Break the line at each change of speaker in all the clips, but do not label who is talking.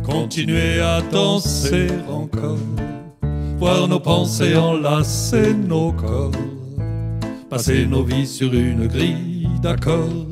continuer à danser encore, voir nos pensées enlacer nos corps, passer nos vies sur une grille d'accords.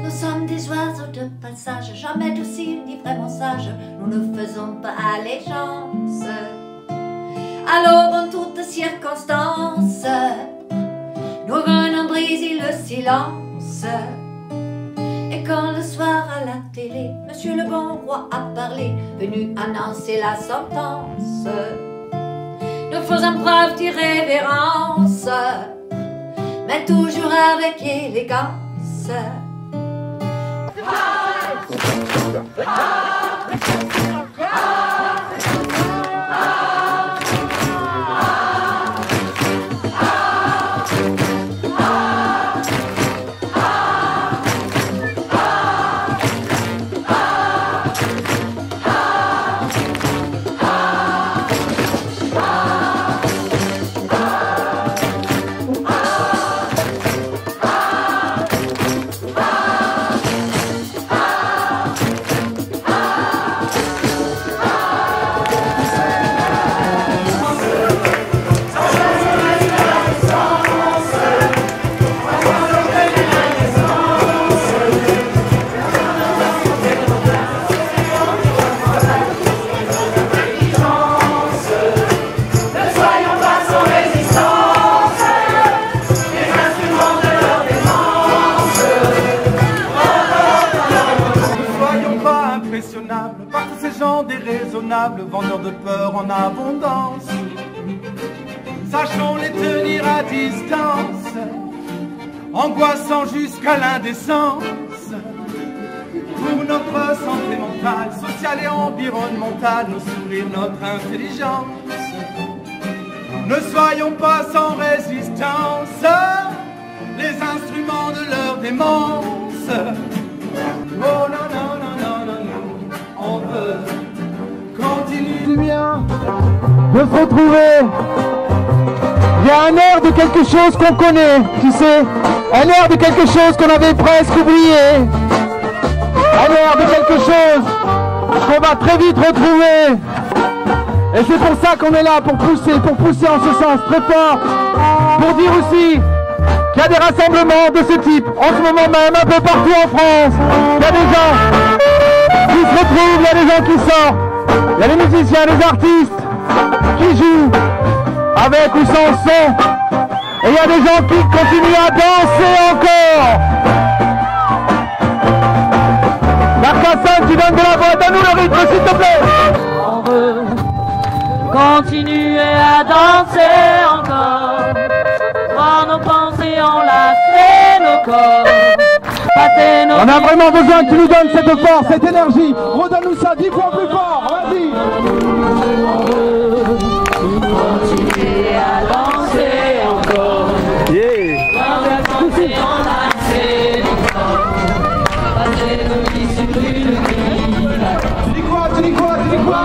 Nous sommes des oiseaux de passage, jamais dociles ni vraiment sages, nous ne faisons pas allégeance à l'aube en toutes circonstances. Nous venons briser le silence. Et quand le soir à la télé, Monsieur le bon roi a parlé, venu annoncer la sentence, nous faisons preuve d'irrévérence, mais toujours avec élégance.
Par tous ces gens déraisonnables, vendeurs de peur en abondance. Sachons les tenir à distance, angoissant jusqu'à l'indécence. Pour notre santé mentale, sociale et environnementale, nos sourires, notre intelligence. Ne soyons pas sans résistance, les instruments de leur démence. Oh non, non, non, non, non, non, on veut continuer.
Du bien de se retrouver. Il y a un air de quelque chose qu'on connaît, tu sais, un air de quelque chose qu'on avait presque oublié, un air de quelque chose qu'on va très vite retrouver. Et c'est pour ça qu'on est là, pour pousser en ce sens très fort, pour dire aussi qu'il y a des rassemblements de ce type, en ce moment même, un peu partout en France. Il y a des gens qui se retrouvent, il y a des gens qui sortent, il y a des musiciens, des artistes qui jouent avec ou sans son, et il y a des gens qui continuent à danser encore. Marc-Hassan, tu donnes de la voix, donne-nous le rythme s'il te plaît.
On veut continuer à danser encore, voir nos pensées enlacer nos corps.
On a vraiment besoin que tu nous donnes cette force, cette énergie. Redonne-nous ça 10 fois plus fort, vas-y.
On veut continuer à danser encore, voir nos pensées enlacer nos corps, passer nos vies sur une grille.
Tu dis quoi, tu dis quoi, tu dis quoi?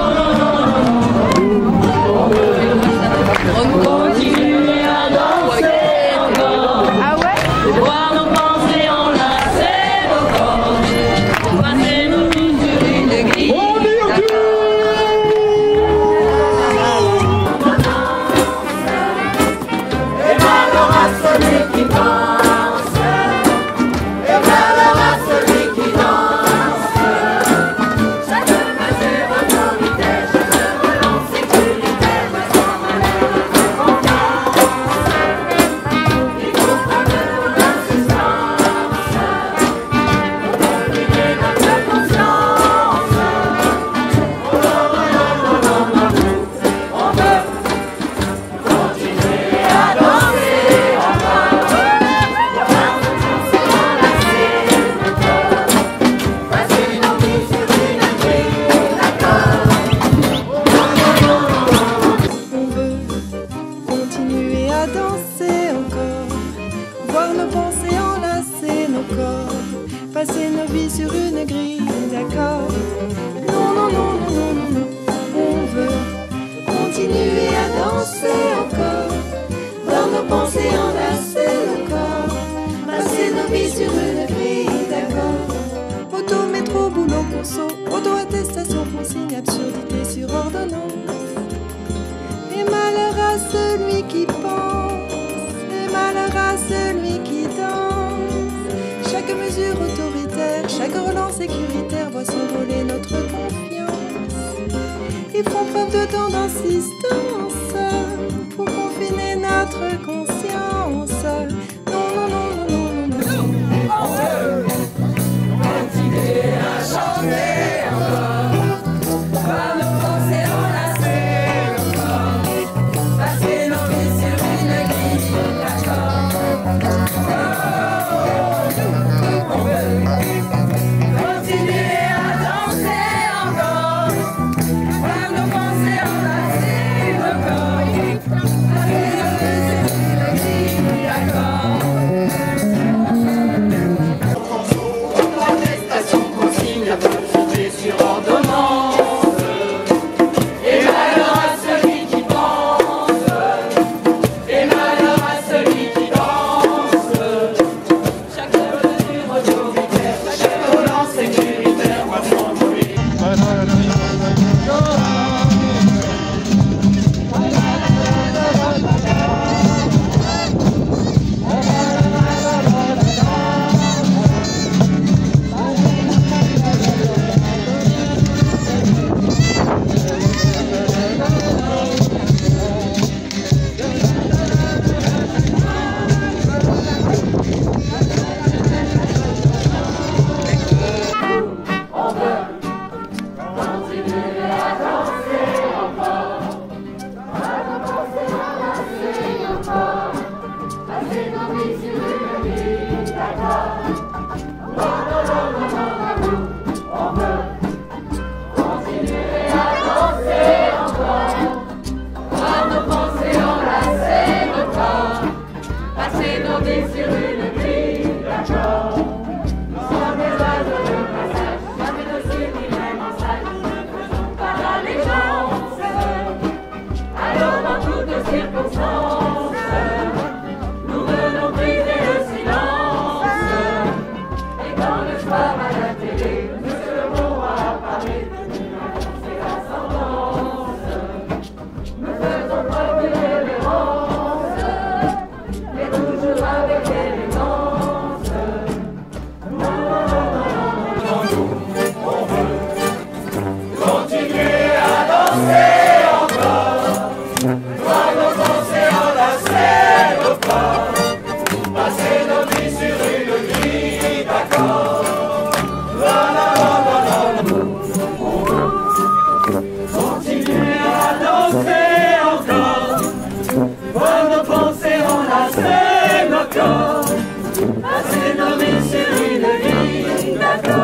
Continuer à danser encore. Ah ouais? Voir nos pensées enlacer nos corps, passer nos vies sur une grille.
Et malheur à celui qui danse, et malheur à celui qui danse. Chaque mesure autoritaire, chaque relance sécuritaire me sent malheur de confiance. Il faut prendre l'assistance pour brûler notre conscience. Oh non, non, non, non, non, on veut continuer à danser encore, voir nos pensées enlacer nos corps, passer nos vies sur une grille d'accords.
On veut continuer à danser encore, voir nos pensées enlacer nos corps, passer nos vies sur une grille d'accords. Non, non, non, non, non, non, non. On veut continuer à danser encore, voir nos pensées enlacer nos corps, passer nos vies sur une grille d'accords. Auto, métro, boulot, conso, auto, Protestation, consigne, absurdité sur ordonnance. Et malheur à celui qui pense, et malheur à celui qui danse. Chaque mesure autoritaire, chaque relance sécuritaire voit s'envoler notre confiance. Ils font preuve de tant d'insistance pour confiner notre conscience. Non, non, non, non, non, non, non.
On veut continuer à chanter encore, voir nos pensées enlacer encore, passer nos vies sur une grille d'accord. On veut continuer à danser encore, voir nos pensées enlacer encore, passer nos vies sur une grille d'accord. Protestation, consigne, absurdité sur ordonnance. Et malheur à celui qui pense, et malheur à celui qui danse. Chaque mesure autoritaire, chaque relance sécuritaire voit s'envoler. Passer nos vies sur une grille d'accord. Nous sommes des oiseaux de passage, jamais dociles ni vraiment sages. Nous ne faisons pas l'allégeance. Alors dans toutes circonstances, nous venons briser le silence. Et quand le soir à la télé, Monsieur le Roi apparaît, nous annoncer l'ascendance. Nous faisons preuve de révérence, mais toujours avec élégance. On veut continuer à danser encore, voir nos pensées enlacer nos corps, passer nos vies sur une grille d'accord. On veut continuer à danser encore, voir nos pensées enlacer nos corps, passer nos vies sur une grille d'accord.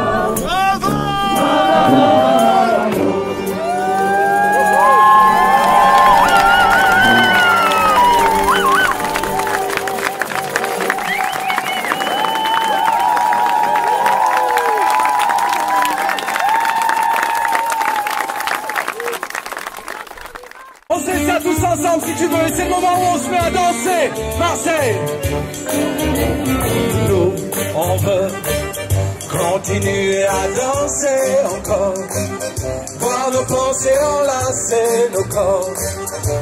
On sait ça tous ensemble si tu veux, et c'est le moment où on se met à danser. Marseille. Nous, on veut continuer à danser encore, voir nos pensées enlacer nos corps,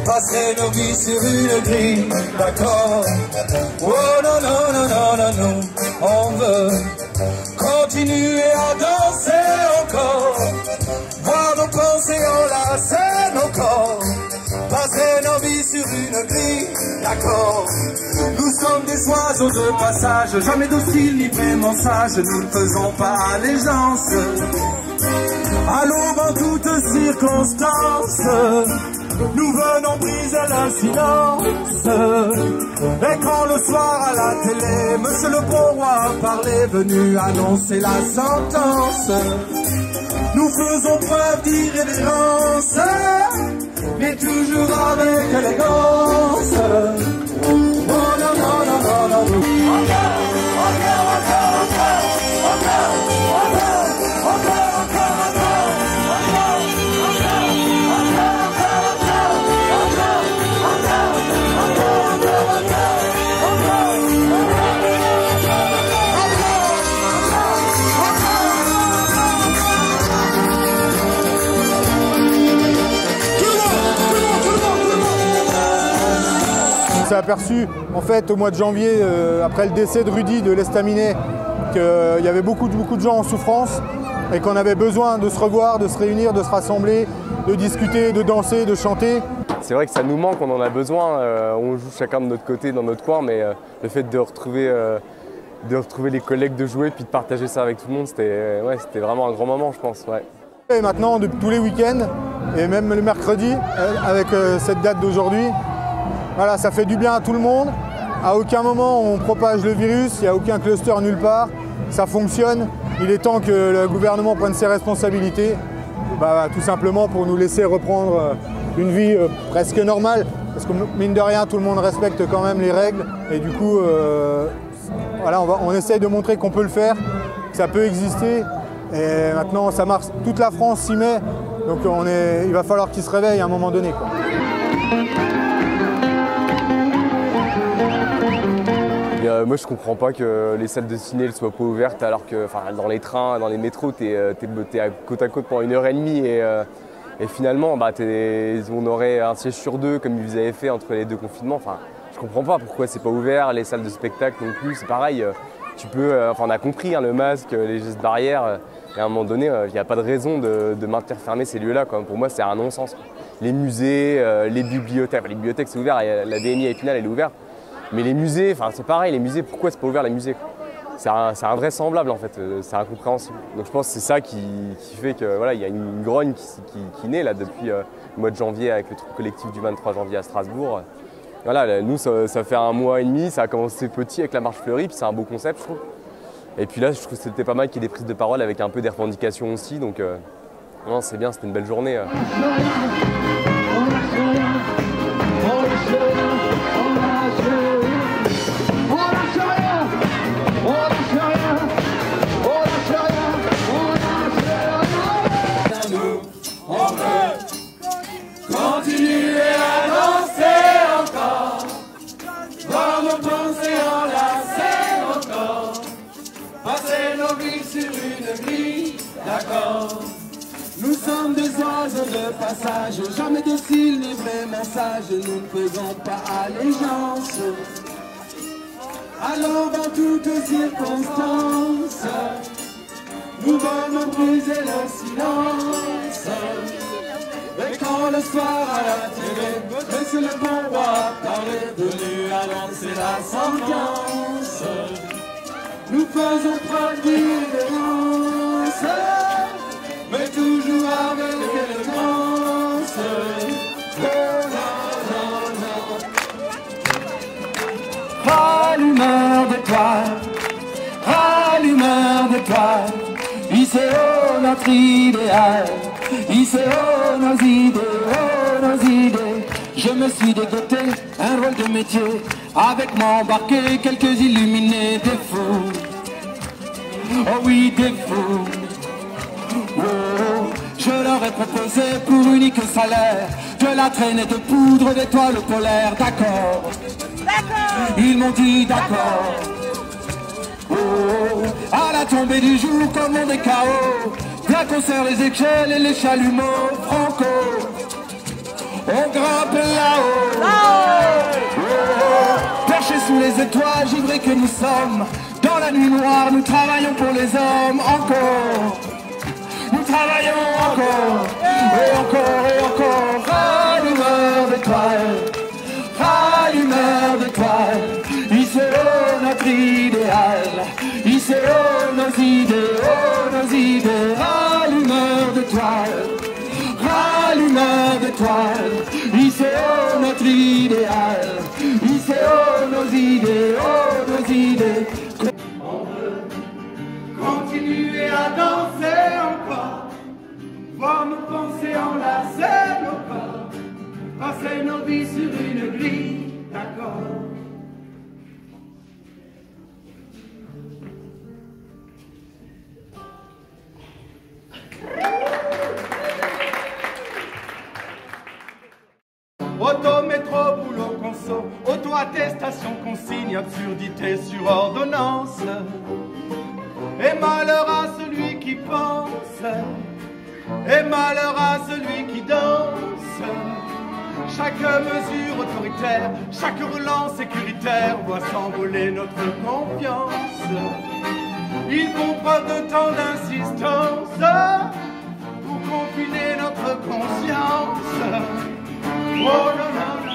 passer nos vies sur une grille d'accord. Oh non, non, non, non, non, non, on veut continuer à danser encore, voir nos pensées enlacer nos corps, passer nos vies sur une grille d'accord. Nous sommes des oiseaux de passage, jamais dociles ni vraiment sages, nous ne faisons pas allégeance. À l'aube en toutes circonstances, nous venons briser le silence. Et quand le soir à la télé, Monsieur le bon roi parlait, venu annoncer la sentence, nous faisons preuve d'irrévérence, mais toujours avec élégance. Oh non, non, non, non, non, non.
s'est aperçu en fait au mois de janvier, après le décès de Rudy de l'Estaminet, qu'il y avait beaucoup de gens en souffrance et qu'on avait besoin de se revoir, de se réunir, de se rassembler, de discuter, de danser, de chanter.
C'est vrai que ça nous manque, on en a besoin, on joue chacun de notre côté dans notre coin, mais le fait de retrouver les collègues, de jouer puis de partager ça avec tout le monde, c'était vraiment un grand moment, je pense. Ouais.
Et maintenant, tous les week-ends, et même le mercredi, avec cette date d'aujourd'hui, voilà, ça fait du bien à tout le monde. À aucun moment on propage le virus, il n'y a aucun cluster nulle part, ça fonctionne. Il est temps que le gouvernement prenne ses responsabilités, tout simplement pour nous laisser reprendre une vie presque normale. Parce que mine de rien, tout le monde respecte quand même les règles. Et du coup, voilà, on essaye de montrer qu'on peut le faire, que ça peut exister. Et maintenant, ça marche. Toute la France s'y met. Donc il va falloir qu'ils se réveillent à un moment donné, quoi.
Moi je comprends pas que les salles de ciné ne soient pas ouvertes alors que dans les trains, dans les métros, t'es côte à côte pendant 1h30 et finalement on aurait un siège sur 2 comme ils avaient fait entre les 2 confinements. Je comprends pas pourquoi c'est pas ouvert, les salles de spectacle non plus, c'est pareil. Tu peux, on a compris le masque, les gestes barrières, et à un moment donné il n'y a pas de raison de maintenir fermés ces lieux-là. Pour moi c'est un non-sens. Les musées, les bibliothèques c'est ouvert, la BMI à Épinal elle est ouverte. Mais les musées, c'est pareil, les musées, pourquoi c'est pas ouvert les musées? C'est invraisemblable en fait, c'est incompréhensible. Donc je pense que c'est ça qui fait que voilà, il y a une grogne qui naît là depuis le mois de janvier avec le truc collectif du 23 janvier à Strasbourg. Voilà, nous ça fait 1 mois et demi, ça a commencé petit avec la marche fleurie, puis c'est un beau concept je trouve. Et puis là je trouve que c'était pas mal qu'il y ait des prises de parole avec un peu des revendications aussi, donc non, c'est bien, c'était une belle journée.
Nous sommes des oiseaux de passage, jamais dociles ni vraiment sages, nous ne faisons pas allégeance. Alors dans toutes circonstances, nous venons briser le silence. Et quand le soir à la télé, monsieur le bon roi parlait de lui annoncer la sentence, nous faisons preuve d'irrévérence, mais toujours avec élégance.
Rallumeur d'étoiles, rallumeur d'étoiles, ici oh notre idéal, ici oh nos idées, oh nos idées. Je me suis dégoté un rôle de métier, avec m'embarquer quelques illuminés, des fous, oh oui des fous. Oh, je leur ai proposé pour unique salaire de la traînée de poudre d'étoiles polaires. D'accord, ils m'ont dit d'accord. Oh, à la tombée du jour comme on est KO, bien qu'on serre les échelles et les chalumeaux. Franco, on grimpe là-haut. Oh, perchés sous les étoiles, givrés que nous sommes, dans la nuit noire nous travaillons pour les hommes. Encore, nous travaillons encore, et encore, et encore. Rallumeur d'étoiles, rallumeur d'étoiles, ici oh notre idéal, ici oh nos idées, oh nos idées. Rallumeur d'étoiles, rallumeur d'étoiles, ici oh notre idéal, ici oh nos idées, oh nos idées.
On veut continuer à danser encore, voir nos pensées enlacer nos corps, passer nos vies sur une grille d'accords. Auto, métro, boulot, conso, auto-attestation, consigne, absurdité sur ordonnance. Et malheur à celui qui pense, et malheur à celui qui danse.
Chaque mesure autoritaire, chaque relance sécuritaire voit s'envoler notre confiance. Ils font preuve de tant d'insistance pour confiner notre conscience. Oh non, non, non.